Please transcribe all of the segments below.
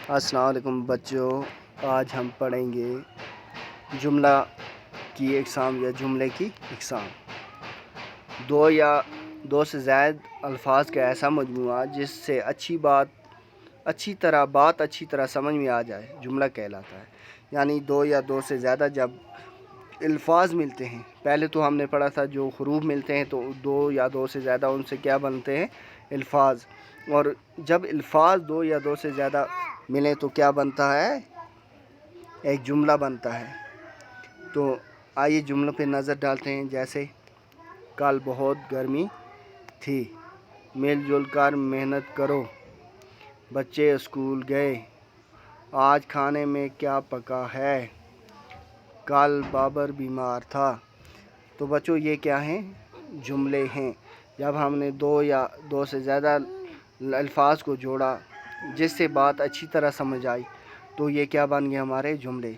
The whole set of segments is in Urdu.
السلام علیکم بچوں، آج ہم پڑھیں گے جملہ کی اقسام یا جملے کی اقسام۔ دو یا دو سے زائد الفاظ کا ایسا مجموعہ جس سے اچھی طرح سمجھ میں آ جائے جملہ کہلاتا ہے۔ یعنی دو یا دو سے زیادہ جب الفاظ ملتے ہیں، پہلے تو ہم نے پڑھا تھا جو حروف ملتے ہیں تو دو یا دو سے زیادہ ان سے کیا بنتے ہیں؟ الفاظ۔ اور جب الفاظ دو یا دو سے زیادہ ملیں تو کیا بنتا ہے؟ ایک جملہ بنتا ہے۔ تو آئیے جملوں پہ نظر ڈالتے ہیں۔ جیسے کل بہت گرمی تھی، مل جل کر محنت کرو، بچے اسکول گئے، آج کھانے میں کیا پکا ہے، کل بابر بیمار تھا۔ تو بچوں یہ کیا ہیں؟ جملے ہیں۔ جب ہم نے دو یا دو سے زیادہ الفاظ کو جوڑا جس سے بات اچھی طرح سمجھ آئی تو یہ کیا بن گئے؟ ہمارے جملے۔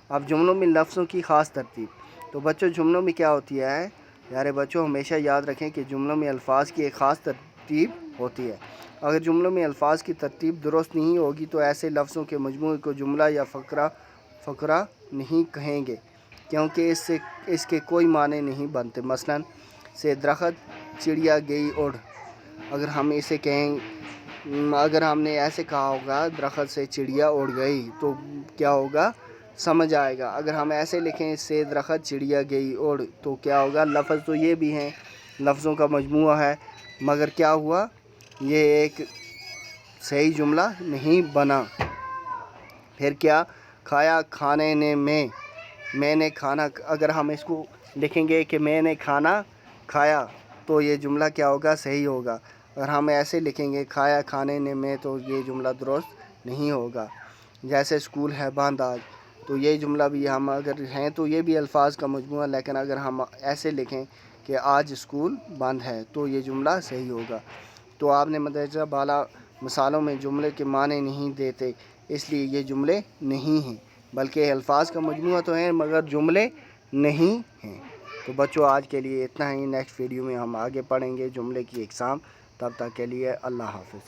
اب جملوں میں لفظوں کی خاص ترتیب۔ تو بچوں جملوں میں کیا ہوتی ہے؟ پیارے بچوں ہمیشہ یاد رکھیں کہ جملوں میں الفاظ کی ایک خاص ترتیب ہوتی ہے۔ اگر جملوں میں الفاظ کی ترتیب درست نہیں ہوگی تو ایسے لفظوں کے مجموعے کو جملہ یا فقرہ نہیں کہیں گے، کیونکہ اس کے کوئی معنی نہیں بنتے۔ مثلاً سے درخت چڑیا گئی اڑ، اگر ہم نے ایسے کہا ہوگا درخت سے چڑیا اڑ گئی تو کیا ہوگا؟ سمجھ آئے گا۔ اگر ہم ایسے لکھیں سے درخت چڑیا گئی اڑ تو کیا ہوگا؟ لفظ تو یہ بھی ہیں، لفظوں کا مجموعہ ہے، مگر کیا ہوا؟ یہ ایک صحیح جملہ نہیں بنا۔ پھر کیا؟ کھایا کھانے نے میں نے کھانا، اگر ہم اس کو لکھیں گے کہ میں نے کھانا کھایا تو یہ جملہ کیا ہوگا؟ صحیح ہوگا۔ اگر ہم ایسے لکھیں گے کھایا کھانے نے میں تو یہ جملہ درست نہیں ہوگا۔ جیسے اسکول ہے بند آج، تو یہ جملہ بھی ہم اگر ہیں تو یہ بھی الفاظ کا مجموعہ، لیکن اگر ہم ایسے لکھیں کہ آج اسکول بند ہے تو یہ جملہ صحیح ہوگا۔ تو آپ نے مندرجہ بالا مثالوں میں جملے کے معنی نہیں دیتے، اس لیے یہ جملے نہیں ہیں، بلکہ الفاظ کا مجموعہ تو ہیں مگر جملے نہیں ہیں۔ تو بچوں آج کے لیے اتنا ہی، نیکسٹ ویڈیو میں ہم آگے پڑھیں گے جملے کی اقسام۔ تب تک کے لیے اللہ حافظ۔